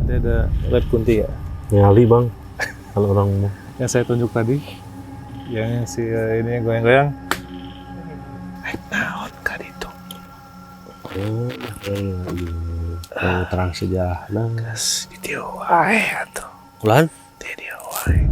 Tadi ada Red Kunti ya? Nyali bang, kalau orang mau. Yang saya tunjuk tadi, yang si ini goyang-goyang. Naon kan itu? Terang sejarah. Gas di dia wae atuh. Ulan? Di dia wae.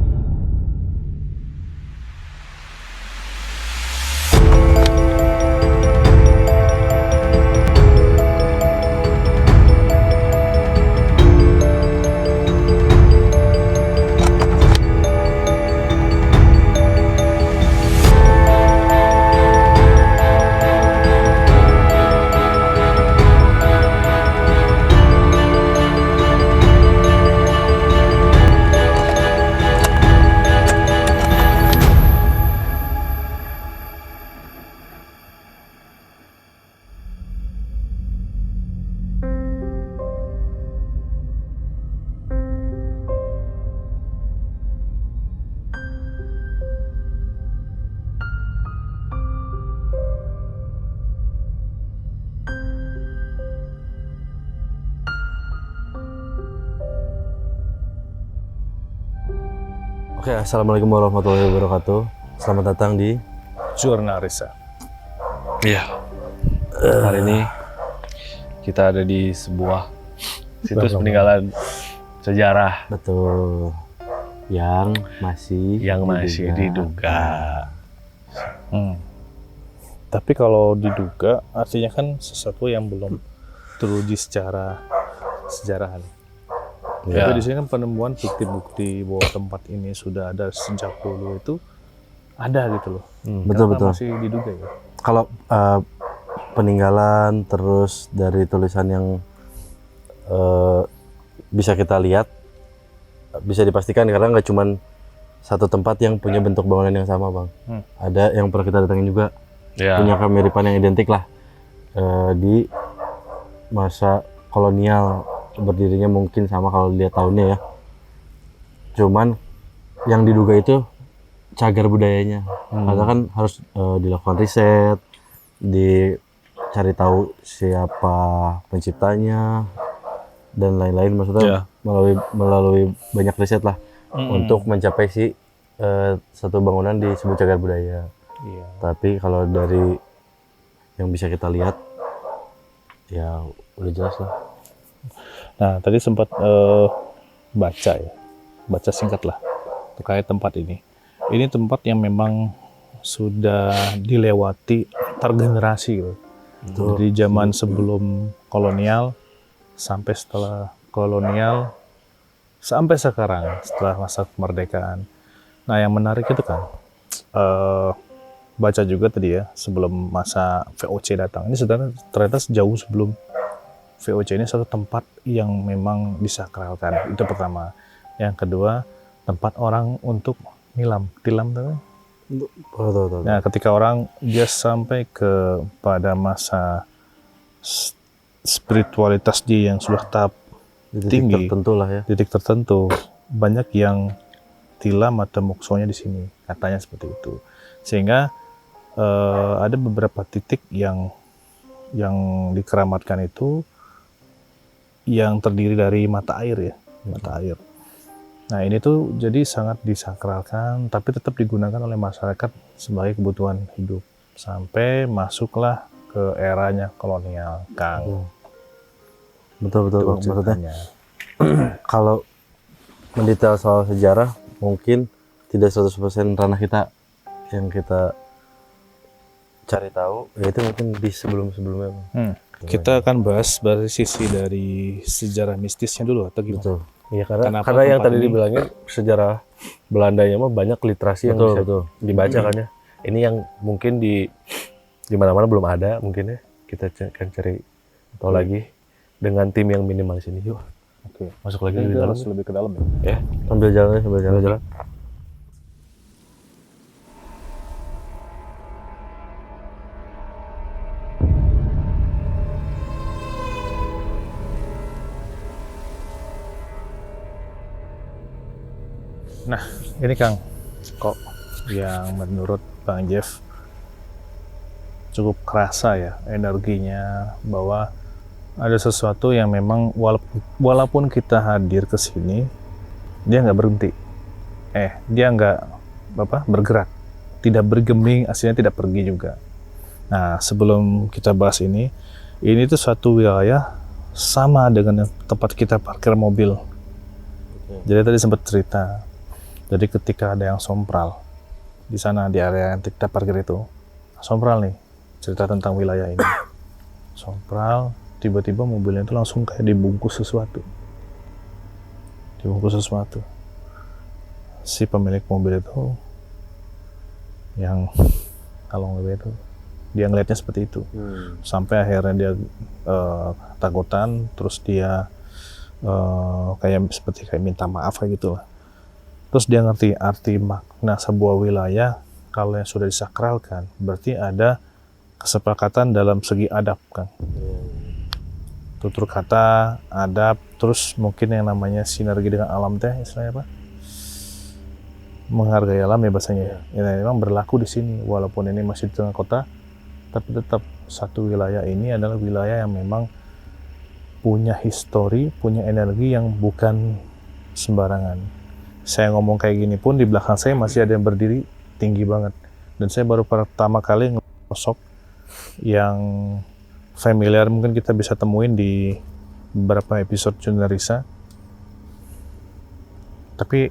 Oke, assalamualaikum warahmatullahi wabarakatuh. Selamat datang di Jurnalisa. Iya. Hari ini kita ada di sebuah situs peninggalan sejarah betul yang masih diduga. Tapi kalau diduga, artinya kan sesuatu yang belum teruji secara sejarahan. Ya. Tapi di sini kan penemuan bukti-bukti bahwa tempat ini sudah ada sejak dulu itu ada gitu loh. betul. Masih diduga ya. Kalau peninggalan terus dari tulisan yang bisa kita lihat, bisa dipastikan karena nggak cuman satu tempat yang punya bentuk bangunan yang sama bang. Ada yang pernah kita datangin juga punya kemiripan yang identik lah di masa kolonial. Berdirinya mungkin sama kalau lihat tahunnya ya. Cuman yang diduga itu cagar budayanya. Karena kan harus dilakukan riset, dicari tahu siapa penciptanya dan lain-lain. Maksudnya melalui banyak riset lah untuk mencapai si satu bangunan disebut cagar budaya. Iya. Tapi kalau dari yang bisa kita lihat ya udah jelas lah. Nah, tadi sempat baca singkat lah terkait tempat ini. Ini tempat yang memang sudah dilewati antar generasi gitu. Dari zaman sebelum kolonial sampai setelah kolonial sampai sekarang setelah masa kemerdekaan. Nah, yang menarik itu kan baca juga tadi ya sebelum masa VOC datang. Ini ternyata sejauh sebelum VOC ini satu tempat yang memang disakralkan, itu pertama. Yang kedua, tempat orang untuk tilam tuh. Nah, ketika orang dia sampai pada masa spiritualitas dia yang sudah tahap tinggi, tertentu lah ya. titik tertentu, banyak yang tilam atau moksonya di sini, katanya seperti itu. Sehingga ada beberapa titik yang dikeramatkan itu yang terdiri dari mata air ya, mata air. Nah, ini tuh jadi sangat disakralkan, tapi tetap digunakan oleh masyarakat sebagai kebutuhan hidup sampai masuklah ke eranya kolonial, Kang. Betul maksudnya. Kalau mendetail soal sejarah mungkin tidak 100% ranah kita yang kita cari tahu, yaitu mungkin di sebelumnya. Kita akan bahas dari sisi dari sejarah mistisnya dulu atau gimana? Betul. Iya, karena yang tadi dibilangin sejarah Belandanya mah banyak literasi yang bisa dibaca kan ya. Ini yang mungkin di mana-mana belum ada mungkin ya. Kita akan cari tahu lagi dengan tim yang minimal di sini. Yuk. Oke. Masuk lagi Lebih ke dalam ya. Sambil jalan. Nah, ini Kang, kok yang menurut Bang Jeff cukup kerasa ya energinya bahwa ada sesuatu yang memang walaupun kita hadir ke sini, dia nggak berhenti. Dia nggak bergerak, tidak bergeming, aslinya tidak pergi juga. Nah, sebelum kita bahas ini tuh suatu wilayah sama dengan tempat kita parkir mobil. Jadi tadi sempat cerita. Jadi ketika ada yang sompral di sana di area yang kita parkir itu, sompral nih, cerita tentang wilayah ini. Sompral, tiba-tiba mobilnya itu langsung kayak dibungkus sesuatu. Si pemilik mobil itu yang kalau nggak itu dia ngelihatnya seperti itu. Sampai akhirnya dia takutan, terus dia kayak minta maaf kayak gitu lah. Terus dia ngerti arti makna sebuah wilayah kalau yang sudah disakralkan, berarti ada kesepakatan dalam segi adab kan. Tutur kata, adab, terus mungkin yang namanya sinergi dengan alam teh istilahnya apa? Menghargai alam ya bahasanya. Ya, memang berlaku di sini walaupun ini masih di tengah kota, tapi tetap satu wilayah ini adalah wilayah yang memang punya histori, punya energi yang bukan sembarangan. Saya ngomong kayak gini pun di belakang saya masih ada yang berdiri tinggi banget. Dan saya baru pertama kali ngesok yang familiar mungkin kita bisa temuin di beberapa episode Junda Risa. Tapi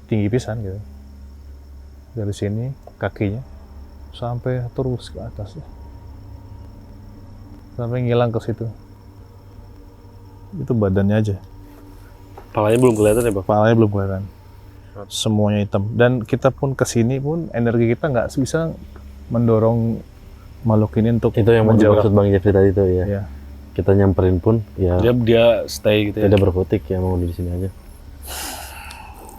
tinggi pisan gitu. Dari sini kakinya sampai terus ke atas. Sampai ngilang ke situ. Itu badannya aja. Kepalanya belum kelihatan ya, Bang? Kepalanya belum kelihatan. Semuanya hitam. Dan kita pun kesini pun energi kita nggak bisa mendorong makhluk ini untuk itu yang maksud Bang Jeffrey tadi itu ya. Ya. Kita nyamperin pun ya. Dia stay gitu ya. Dia berkutik ya mau di sini aja.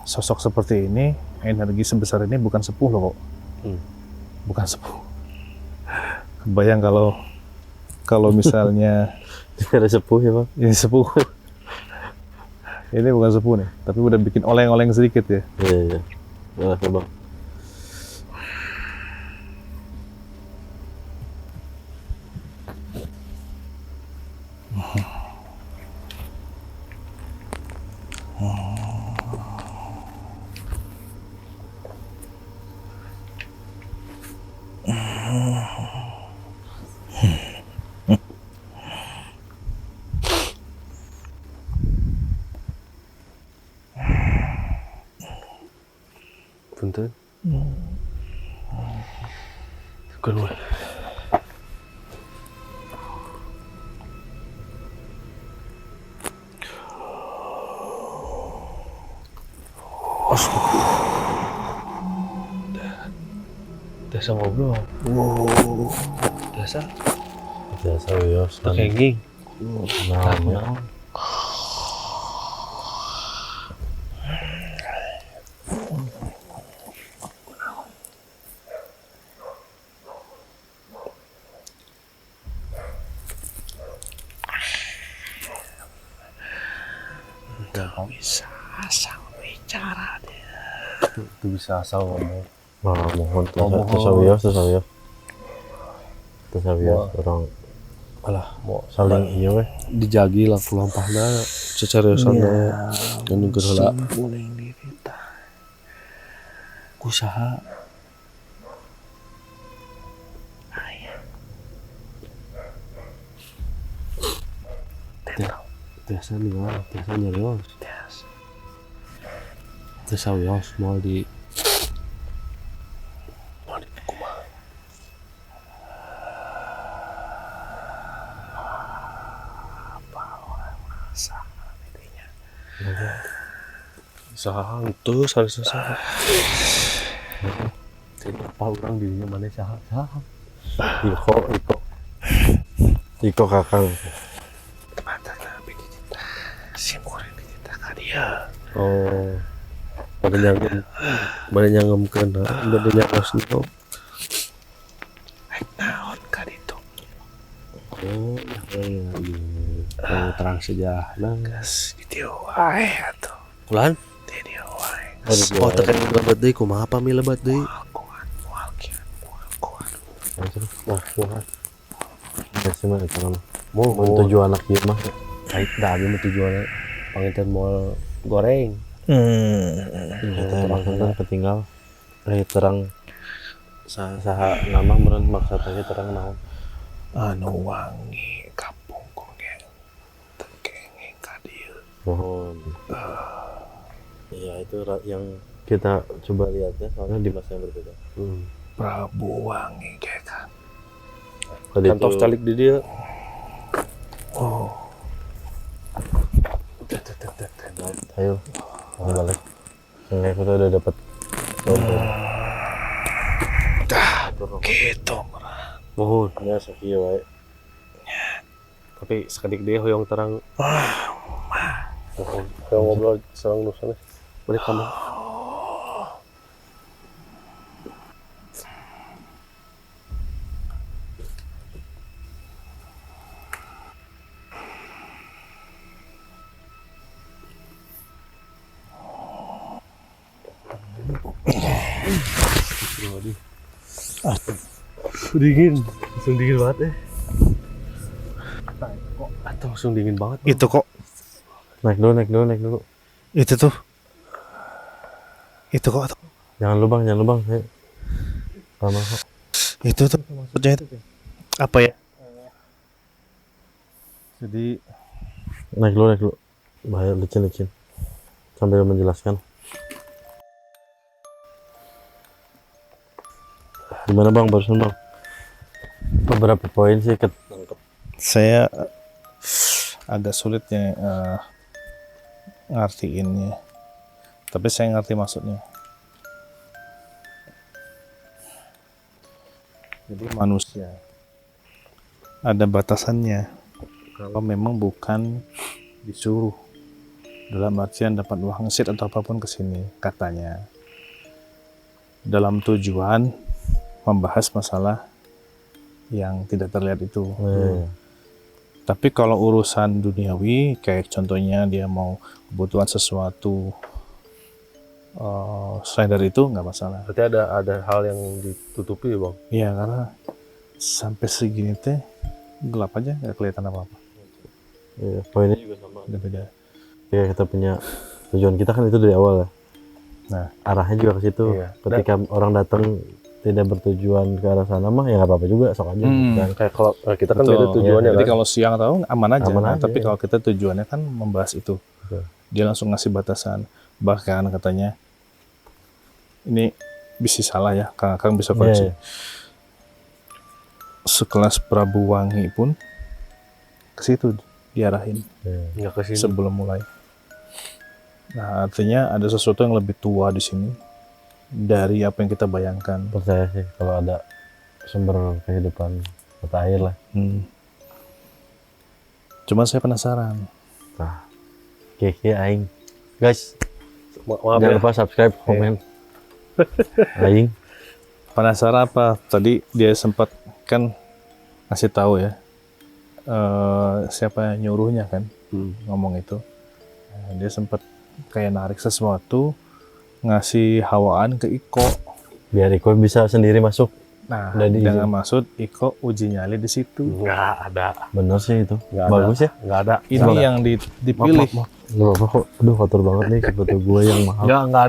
Sosok seperti ini, energi sebesar ini bukan sepuh loh kok. Bukan sepuh. Kebayang kalau misalnya ada sepuh ya Bang? Ini sepuh. Ini bukan sepuh nih, tapi udah bikin oleng-oleng sedikit ya. Iya. Boleh Bang. Punten. Keluar. Dasa ngobrol. Dasa ya. kenging. Nah, Bisa asal bicara dia. Itu bisa asal ngomong. mohon terus orang Alah, mau saling iya weh. dijagi lah kulampahna seseriusan dan juga heula Boleh dirita. kusaha Tiasa nyarios Tiasa wios mau di kumaha saha itu saha tidak apa orang dirinya mana saha Iko kakang. Oh, pada nyangem kena, pada nyangos no. Naon ka ditu? Oh, terang sejarah. Gas di wae atuh. Kulan? Di wae. Oh, tekan lebat deui kumaha pami lebat deui? Kuat. Nah, kuat. Ya sih mah itu mah. Mau Tujuan anak dia mah. kait dah abi mah tujuannya panginten moal goreng. Kita makan kan ketinggal. Terang saha nama meureun maksudnya terang naon. Anu wangi kampung kongeng tekengeng ka dieu. Mohon. Iya itu yang kita coba lihat ya, soalnya di masa yang berbeda. Prabu Wangi kayak kan. Kantos calik di dia. Oh. Ayo, balik. Kayak kita udah dapat dompet. Dah, gitu merah. Mohon, ya sakieu wae. Tapi sekedik dia hoyong terang. Kalau ngobrol sareng nu sana. Balik kamu. Dingin, langsung dingin banget Atau langsung dingin banget. Itu kok. Naik dulu. Itu tuh. Itu kok. Jangan lubang. Ayo. Lama kok. Itu tuh maksudnya itu. Apa ya? Jadi Naik dulu. Bahaya licin. Sambil menjelaskan. Gimana bang, barusan bang? Beberapa poin sih ketangkep. saya agak sulit ya ngartiinnya. Tapi saya ngerti maksudnya. Jadi manusia ada batasannya. Kalau memang bukan disuruh dalam artian dapat wangsit atau apapun ke sini katanya. Dalam tujuan membahas masalah yang tidak terlihat itu. Tapi kalau urusan duniawi, kayak contohnya dia mau kebutuhan sesuatu selain dari itu nggak masalah. Berarti ada hal yang ditutupi ya bang? Iya, karena sampai segini teh gelap aja, nggak kelihatan apa-apa. Iya, poinnya juga sama. Beda-beda. Ya kita punya tujuan kita kan itu dari awal ya. Nah, arahnya juga ke situ. Iya. Ketika orang datang tidak bertujuan ke arah sana mah ya nggak apa-apa juga, sok aja. Dan kayak kalau kita kan betul. beda tujuannya Jadi kan. kalau siang tahu aman aja. Aman Nah, aja, tapi ya. kalau kita tujuannya kan membahas itu, dia langsung ngasih batasan. Bahkan katanya ini bisa salah ya, Kang bisa koreksi. Iya. Sekelas Prabu Wangi pun ke situ diarahin Nggak ke sini. sebelum mulai. Nah, artinya ada sesuatu yang lebih tua di sini dari apa yang kita bayangkan. Percaya sih kalau ada sumber kehidupan mata air lah. Cuma saya penasaran. Nah, keke aing. Guys, Maaf jangan ya. lupa subscribe, komen. Aing. Penasaran apa? Tadi dia sempat kan ngasih tahu ya. Siapa yang nyuruhnya kan ngomong itu. Nah, dia sempat kayak narik sesuatu, ngasih hawaan ke Iko. Biar Iko bisa sendiri masuk. Nah, Udah diizin. dengan maksud Iko uji nyali di situ. Nggak ada. Bener sih itu. Nggak Bagus ada. ya. Nggak ada. Ini yang dipilih. Maaf. Gak apa-apa kok. Aduh kotor banget nih sepatu gue yang mahal. Nggak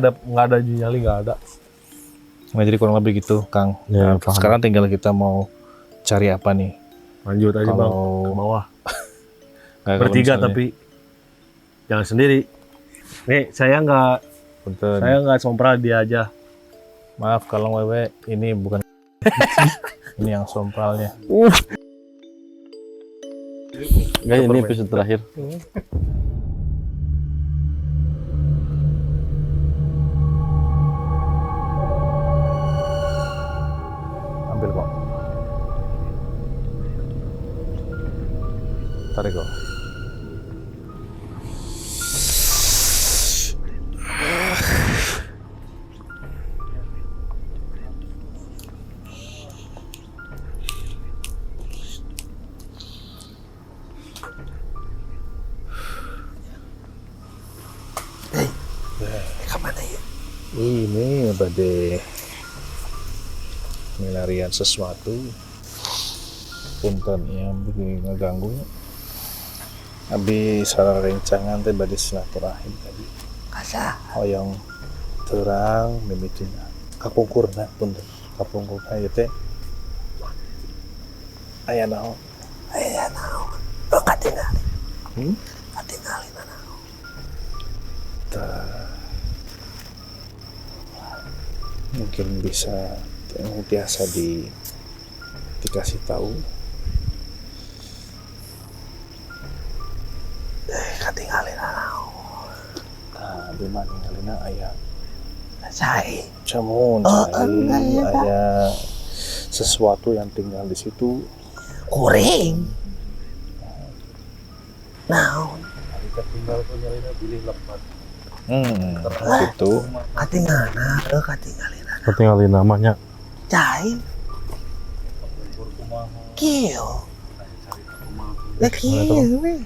ada nyali, nggak ada. Nah, jadi kurang lebih gitu, Kang. Ya, Nah, paham. sekarang tinggal kita mau cari apa nih? Lanjut aja bang. Kalau- Ke bawah. Kayak kalau Bertiga misalnya- tapi jangan sendiri. Nih saya Punten. nggak sompral, dia aja. Maaf kalau Wewe ini bukan ini yang sompralnya. Guys, ini episode terakhir. Ambil kok. Tarik kok. Ini apa deh? Melarian sesuatu. punten yang begini ngeganggu. Abi salah rencangan teh bade silaturahim tadi. Asa Hoyong terang mimitina kapungkurna punten. Kapungkurna ieu teh aya naon? aya naon lo katingali Hmm? katingali naon Mungkin bisa yang biasa dikasih tahu. katingali naon Nah, di mana ngalina aya cai camun, cai, aya sesuatu yang tinggal di situ. kuring naon Gitu. katingalna lo katingali naon Ketinggalin namanya. cai kieu kieu we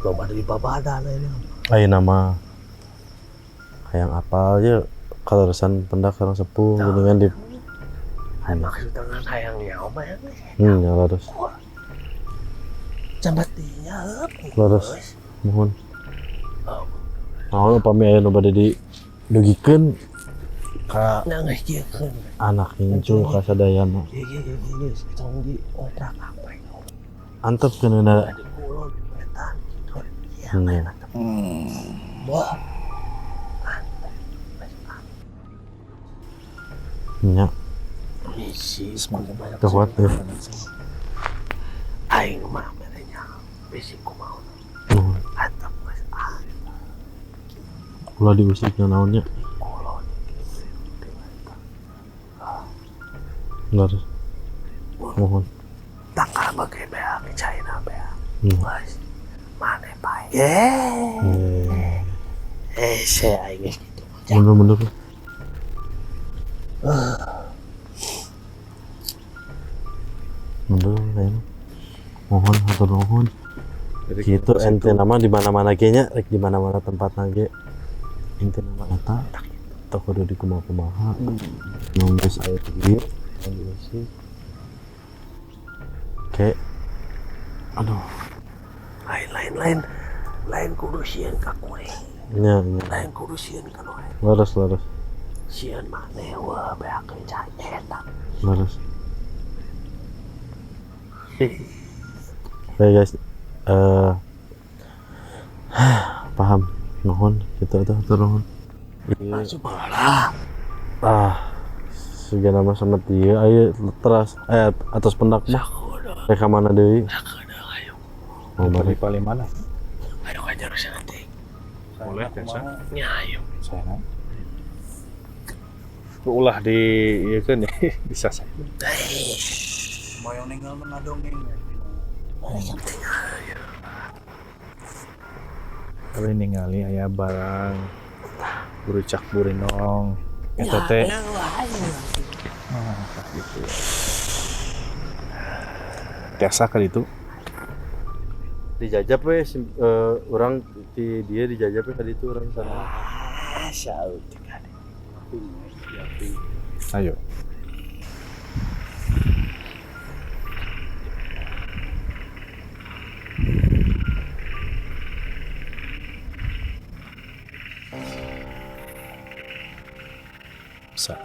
belum ada di babadan ini Ayo nama hayang apal aja kalau resan pendak orang sepuh dengan di maksud dengan hayang nyawa mah ya harus jambat dinya harus mohon mau pami aya nu bade di dugikeun ka nangis jiekeun anak incu ka sadayana iya tong di oprak apa antep keunana di kulon wetan ya nya wah nya misi Semakin banyak kuat ya aing mah merenya bisi kumaha mohon atap mas ulah diusikna naonnya kulon harus mohon tangkal bagai bea China bea mas mana bae saya aing gitu bener-bener bener kan mohon hatur nuhun gitu ente nama di mana-mana kayaknya rek di mana-mana tempat nage ente nama eta tak kudu di kumaha nulis air dia sih kayak aduh lain kudu sieun ka kuring nya lain kudu sieun ka noe laras sieun maneh wah beakeun cai eta laras oke guys paham nuhun gitu tuh nuhun subhanallah sudah nama sama dia ayo teras atas pendak mah mereka mana deui ayo mau balik Paling mana? ayo kajar santai Boleh biasa. nya ayo Saya. Ulah di ieu kan bisa saya. Moyong ninggal mengadongeng. Tapi ningali aya barang burucak burinong eta teh gitu. Biasa kan itu dijajab we orang di dia dijajab we tadi itu orang sana saut ayo bisa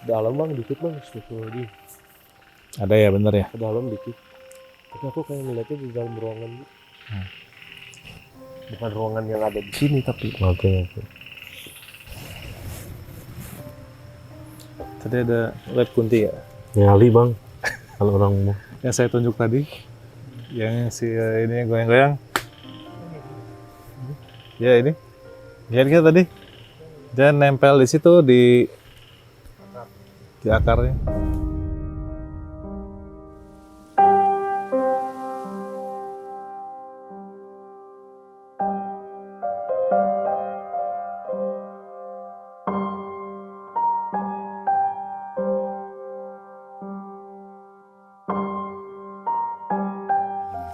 dalam bang dikit bang di ada ya bener ya ke dalam dikit tapi aku kayak ngeliatnya di dalam ruangan gitu. Bukan ruangan yang ada di sini tapi oke tadi ada lab kunti ya nyali bang kalau orang mau yang saya tunjuk tadi yang si ini goyang-goyang ya ini lihat kan tadi dan nempel di situ di akarnya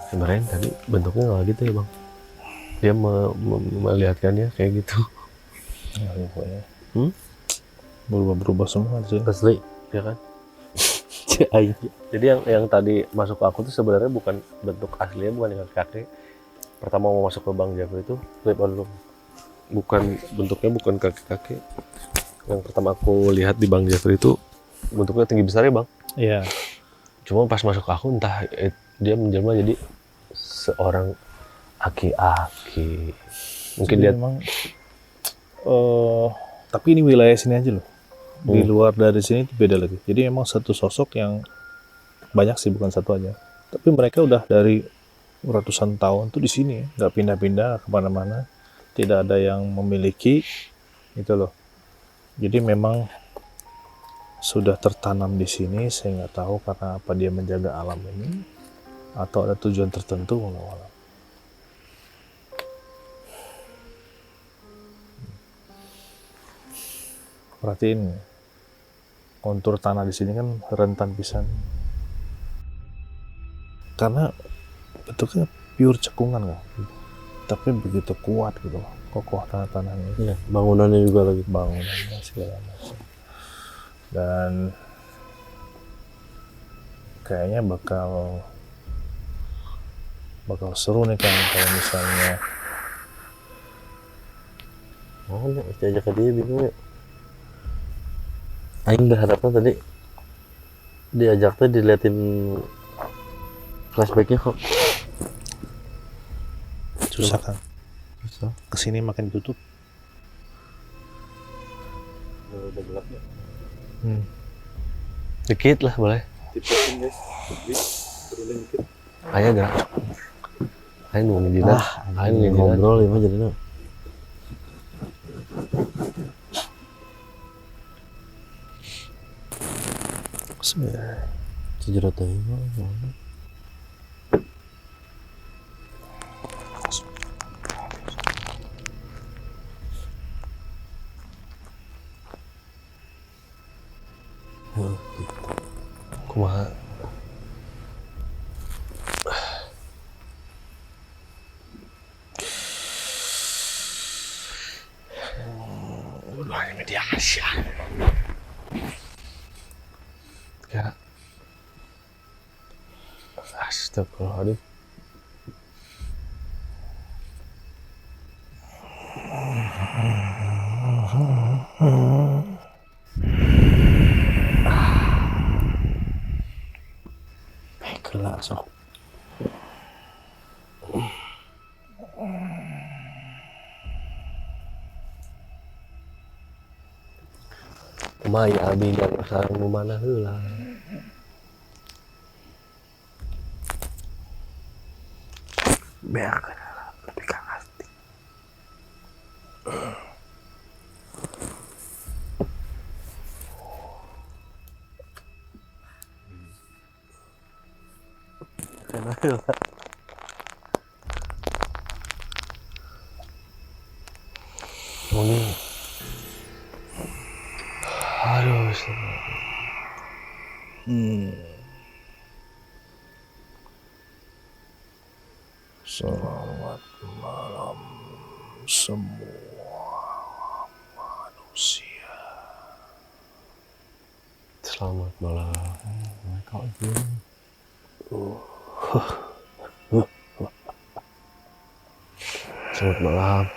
sebenarnya tadi bentuknya nggak gitu ya bang dia melihatkannya kayak gitu pokoknya berubah semua sih asli ya kan Jadi yang tadi masuk ke aku tuh sebenarnya bukan bentuk aslinya, bukan yang kakek. Pertama mau masuk ke Bang Jafri itu lihat dulu. Bukan bentuknya, bukan kaki-kaki. Yang pertama aku lihat di Bang Jafri itu bentuknya tinggi besar ya Bang. Iya. Cuma pas masuk ke aku entah dia menjelma jadi seorang aki-aki. Mungkin jadi dia memang tapi ini wilayah sini aja loh. Di luar dari sini itu beda lagi. Jadi memang satu sosok yang banyak sih, bukan satu aja. Tapi mereka udah dari ratusan tahun tuh di sini, nggak pindah-pindah kemana-mana. Tidak ada yang memiliki itu loh. Jadi memang sudah tertanam di sini. Saya nggak tahu karena apa dia menjaga alam ini atau ada tujuan tertentu. Perhatiin kontur tanah di sini kan rentan pisan. Karena bentuknya pure cekungan kan. Tapi begitu kuat gitu, kokoh tanah-tanahnya. Iya, bangunannya juga lagi. Bangunannya segala macam. Dan kayaknya bakal seru nih kan kalau misalnya. Oh, mesti ajak ke dia bingung ya. Aing berharapnya tadi diajak tuh diliatin flashbacknya kok. Susah kan? Susah. Kesini makin tutup. Udah gelap ya. dikit lah boleh. Tipesin guys. Turunin dikit. Ayo dah. Ayo nunggu jinak. Ayo nunggu Ngobrol ya mah jadinya. Sejerat aja. Kumaha. Media Asia. Ya. Astagfirullahaladzim. Gelap sok. Kumaha ya abi dan sareng nu mana heula. Beak lebih ke arti. Mungkin. Aduh. Selamat malam semua manusia. Selamat malam. Selamat malam.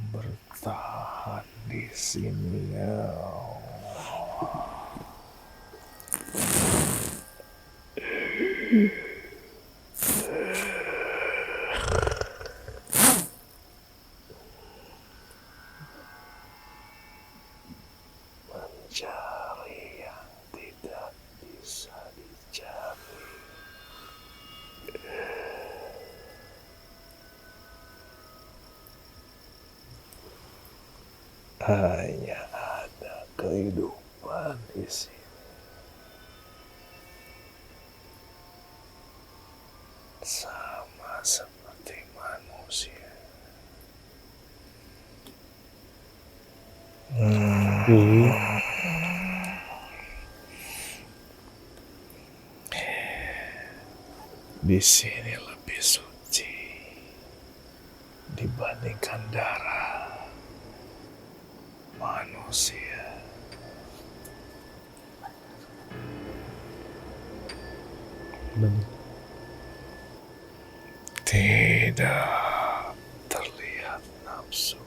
Bertahan di sini ya. Mencari yang tidak bisa dicari. Hanya ada kehidupan di sini. Sama seperti manusia. Di sini lebih suci dibandingkan darah manusia. Tidak terlihat nafsu,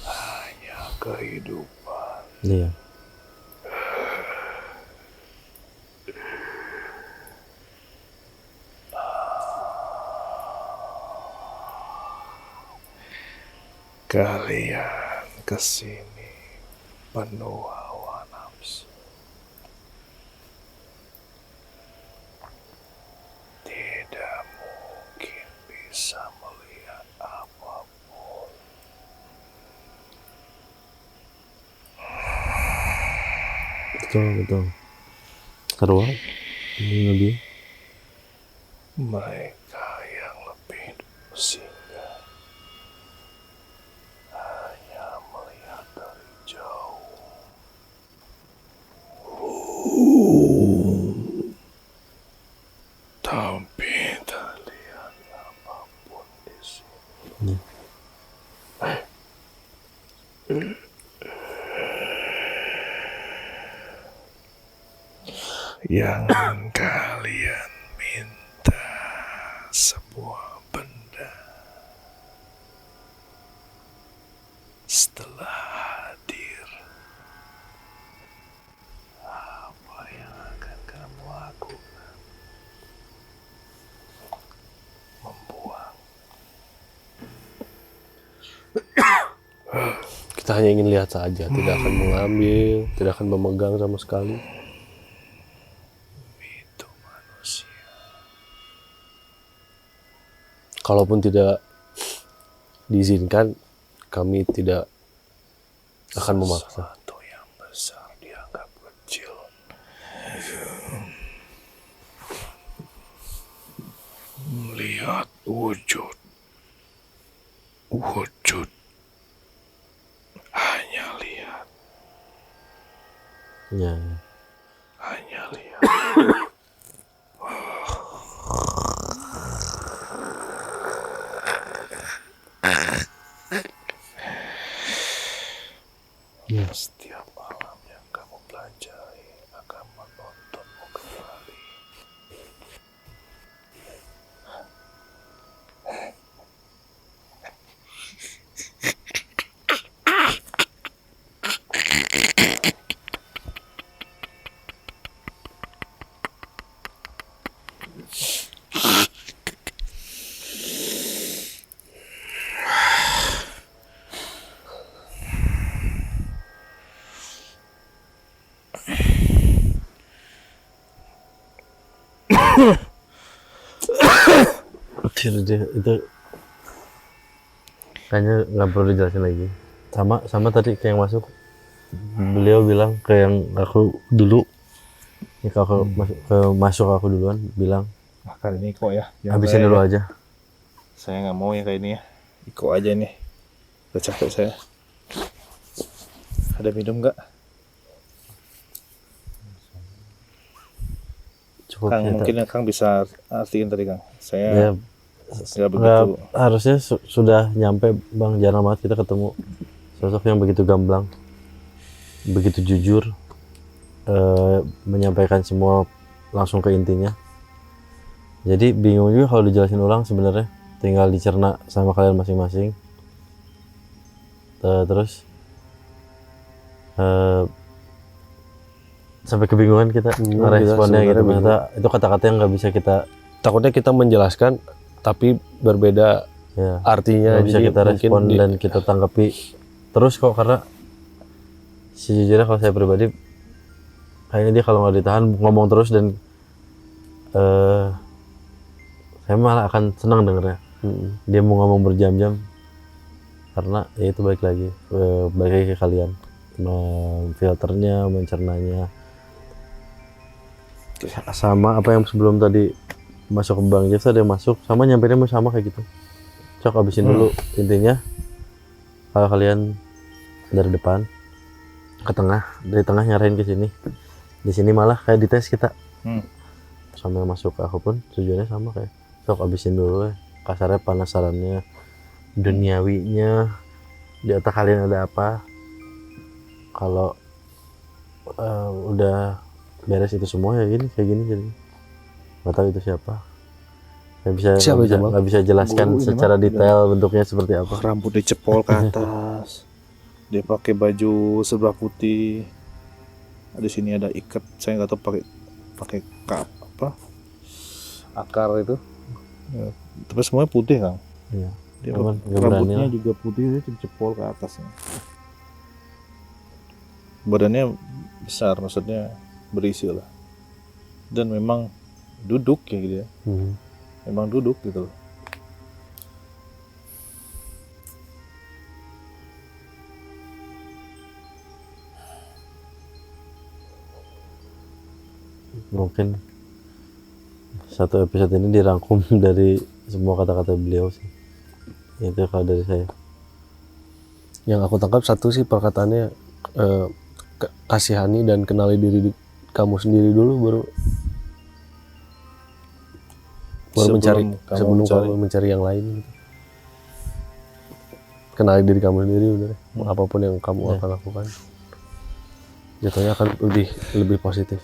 hanya kehidupan. Iya. Kalian kesini penuh hawa nafsu. Tidak mungkin bisa melihat apapun. Betul. Seru ini Nabi. Mereka yang lebih singgah hanya melihat dari jauh. Tapi terlihat apapun di sini. Yang kalian minta sebuah benda. Setelah hadir, apa yang akan kamu lakukan? Membuang. Kita hanya ingin lihat saja, tidak akan mengambil, tidak akan memegang sama sekali. Itu manusia. Kalaupun tidak diizinkan, kami tidak akan memaksa. Sesuatu yang besar dianggap kecil. Melihat wujud. Hanya lihat. Ya. Hanya lihat. Setiap malam yang kamu pelajari akan menuntunmu kembali. Itu kayaknya nggak perlu dijelasin lagi. Sama tadi kayak yang masuk, beliau bilang ke yang aku dulu, ya kalau masuk aku duluan bilang, Kali ini Iko ya. habisin dulu aja. Saya nggak mau ya kayak ini ya. Iko aja nih. Udah capek saya. Ada minum nggak? Cukup Kang, kita. mungkin Kang bisa artiin tadi Kang. Saya Ya, nggak begitu. harusnya sudah nyampe Bang, jarang banget kita ketemu sosok yang begitu gamblang, begitu jujur, menyampaikan semua langsung ke intinya. Jadi bingung juga kalau dijelasin ulang sebenarnya, tinggal dicerna sama kalian masing-masing. Terus sampai kebingungan kita responnya gitu. Ternyata itu kata-kata yang nggak bisa kita, Takutnya kita menjelaskan tapi berbeda ya, artinya. nggak bisa Jadi kita respon dan kita tanggapi terus kok, karena sejujurnya kalau saya pribadi kayaknya dia kalau nggak ditahan ngomong terus, dan saya malah akan senang dengernya. Dia mau ngomong berjam-jam, karena ya itu balik lagi ke kalian, filternya, mencernanya. Sama apa yang sebelum tadi masuk ke Bang Jeff, ada yang masuk sama nyampeinnya mau sama kayak gitu. Cok, habisin dulu intinya. Kalau kalian dari depan ke tengah, dari tengah nyarain ke sini, di sini malah kayak dites kita. Sama yang masuk ke aku pun tujuannya sama, kayak cok habisin dulu ya, kasarnya penasarannya, duniawinya, di otak kalian ada apa. Kalau udah beres itu semua ya gini kayak gini jadi nggak tahu itu siapa. Siapa itu, Bang? Nggak bisa jelaskan Guru ini, secara Bang. detail bentuknya seperti apa. Rambut dicepol ke atas. Dia pakai baju serba putih. Di sini ada ikat, saya nggak tahu pakai apa akar itu. Ya, tapi semuanya putih Kang. Iya. Dia Cuman nggak berani rambutnya lah. juga putih, dia cepol ke atasnya. Badannya besar, maksudnya berisi lah. Dan memang duduk ya gitu ya. Memang duduk gitu loh. Mungkin satu episode ini dirangkum dari semua kata-kata beliau sih. Itu kalau dari saya. Yang aku tangkap satu sih perkataannya, kasihani dan kenali diri kamu sendiri dulu baru sebelum kamu mencari yang lain gitu. Kenali diri kamu sendiri udah deh. Apapun yang kamu akan lakukan jatuhnya akan lebih positif.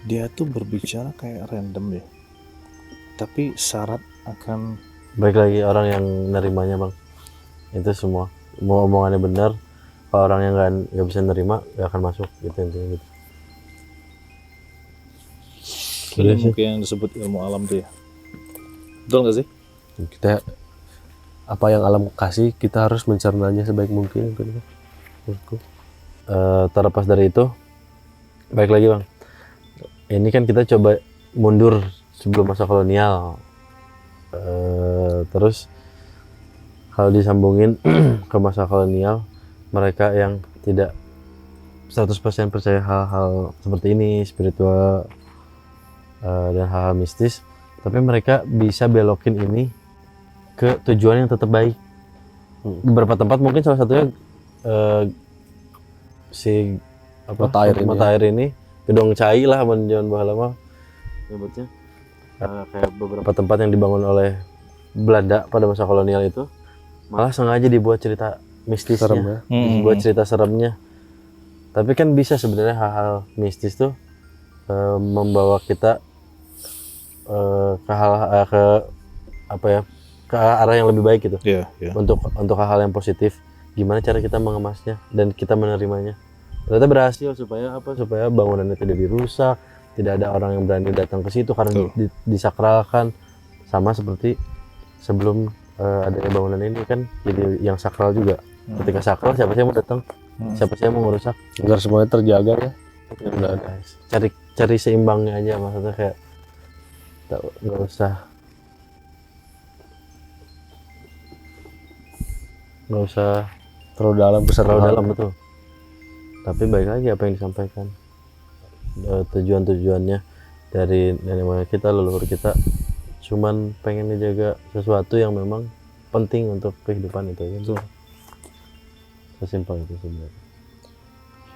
Dia tuh berbicara kayak random ya. Tapi syarat akan Baik lagi orang yang nerimanya bang. Itu semua. Mau omongannya benar. Kalau orang yang nggak bisa nerima nggak akan masuk gitu intinya gitu. ilmu kayak yang disebut ilmu alam tuh ya. Betul nggak sih? Kita apa yang alam kasih kita harus mencernanya sebaik mungkin menurutku. Terlepas dari itu, baik lagi bang. Ini kan kita coba mundur sebelum masa kolonial. Terus kalau disambungin ke masa kolonial, mereka yang tidak 100% percaya hal-hal seperti ini, spiritual dan hal-hal mistis, tapi mereka bisa belokin ini ke tujuan yang tetap baik. Beberapa tempat mungkin salah satunya mata air ini gedong cai lah menjual bahala mah nyebutnya. Kayak beberapa tempat yang dibangun oleh Belanda pada masa kolonial itu malah sengaja dibuat cerita mistisnya, dibuat cerita seremnya. Tapi kan bisa sebenarnya hal-hal mistis tuh membawa kita ke arah yang lebih baik gitu. Iya. Untuk hal-hal yang positif. Gimana cara kita mengemasnya dan kita menerimanya. Ternyata berhasil supaya bangunannya tidak dirusak, tidak ada orang yang berani datang ke situ karena disakralkan. Sama seperti sebelum adanya bangunan ini kan jadi yang sakral juga. Ketika sakral siapa sih yang mau datang? Siapa sih yang mau ngerusak? Agar semuanya terjaga ya. Cari seimbangnya aja, maksudnya kayak nggak usah terlalu dalam, betul. Tapi baik lagi apa yang disampaikan, tujuannya dari nenek moyang kita, leluhur kita cuman pengen ngejaga sesuatu yang memang penting untuk kehidupan itu aja. Sesimpel itu sebenarnya.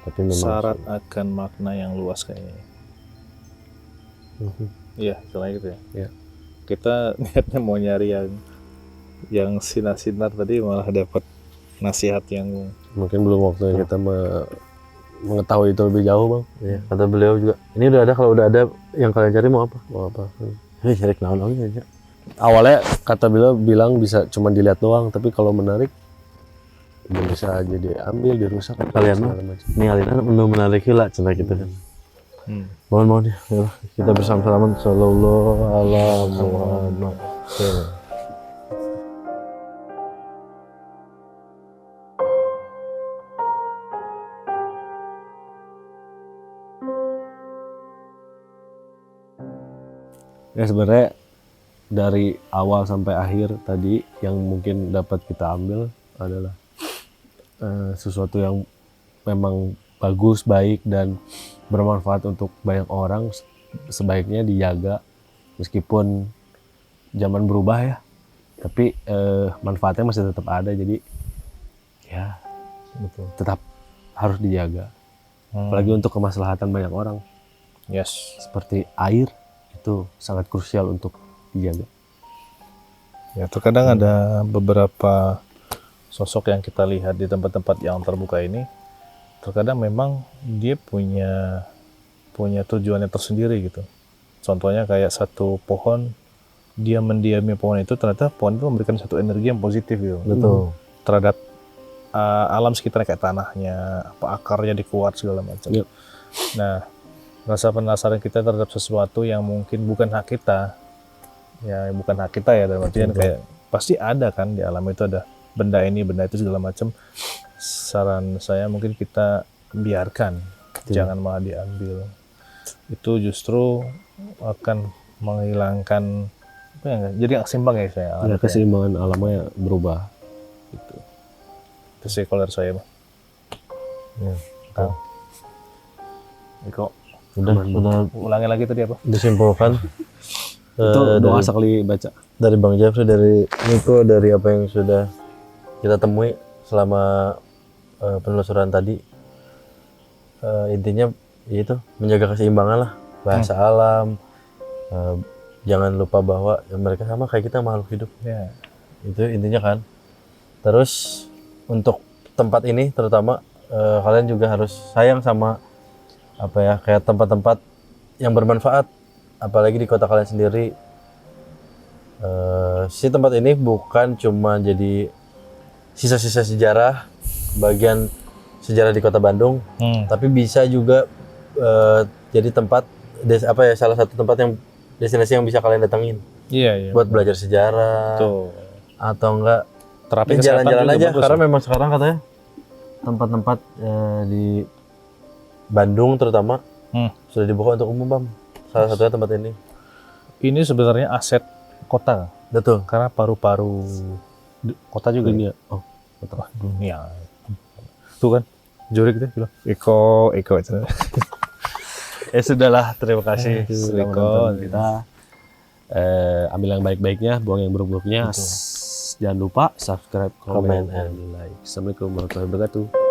Tapi memang syarat akan makna yang luas kayaknya. Iya, selain gitu ya. Iya. Kita niatnya mau nyari yang sinar-sinar tadi malah dapat nasihat yang mungkin belum waktunya kita mengetahui itu lebih jauh bang. Iya, kata beliau juga. Ini udah ada, kalau udah ada yang kalian cari mau apa? Cari naon aja. Awalnya kata beliau bilang bisa cuma dilihat doang, tapi kalau menarik bisa aja diambil, dirusak. Kalian mah ninggalin menu menarik lah cina gitu kan. Mohon ya, kita bersama-sama sallallahu alaihi Muhammad. Ya sebenarnya dari awal sampai akhir tadi yang mungkin dapat kita ambil adalah sesuatu yang memang bagus, baik dan bermanfaat untuk banyak orang, sebaiknya dijaga meskipun zaman berubah ya, tapi manfaatnya masih tetap ada, jadi ya betul, tetap harus dijaga. Apalagi untuk kemaslahatan banyak orang. yes, Seperti air itu sangat krusial untuk dijaga. ya terkadang ada beberapa sosok yang kita lihat di tempat-tempat yang terbuka ini, terkadang memang dia punya punya tujuannya tersendiri gitu. Contohnya kayak satu pohon, dia mendiami pohon itu, ternyata pohon itu memberikan satu energi yang positif gitu. Betul. Terhadap alam sekitar kayak tanahnya, apa akarnya dikuat segala macam. Yep. Nah, rasa penasaran kita terhadap sesuatu yang mungkin bukan hak kita, ya bukan hak kita ya, dalam artian kayak pasti ada kan di alam itu ada benda ini, benda itu segala macam. Saran saya mungkin kita biarkan, jangan malah diambil. Itu justru akan menghilangkan apa ya, jadi nggak seimbang ya saya. Ya, keseimbangan alamnya berubah. Gitu. Itu sih kalau dari saya, Bang. Ya. Iko, Udah ulangi lagi tadi apa? disimpulkan. Itu doa dari, sekali baca. dari Bang Jeffrey, dari Niko, dari apa yang sudah kita temui selama penelusuran tadi, intinya itu menjaga keseimbangan lah, bahasa alam. Jangan lupa bahwa ya, mereka sama kayak kita, makhluk hidup. Ya. Itu intinya kan. Terus untuk tempat ini terutama kalian juga harus sayang sama apa ya, kayak tempat-tempat yang bermanfaat, apalagi di kota kalian sendiri. Si tempat ini bukan cuma jadi sisa-sisa sejarah, bagian sejarah di kota Bandung, tapi bisa juga jadi tempat salah satu tempat yang destinasi yang bisa kalian datengin. Iya. Buat belajar sejarah. Tuh. Atau enggak Terapi jalan-jalan aja, bagus, karena memang sekarang katanya tempat-tempat di Bandung terutama sudah dibuka untuk umum, Bang. Salah satunya tempat ini. Ini sebenarnya aset kota, Betul. karena paru-paru kota juga Dunia. ya? Dunia. Tuh kan, Jurik itu bilang, Iko itu. Sudahlah, terima kasih sudah sudah menonton kita. Ambil yang baik-baiknya, buang yang buruk-buruknya. Jangan lupa subscribe, komen, Comment, and like. Assalamualaikum warahmatullahi wabarakatuh.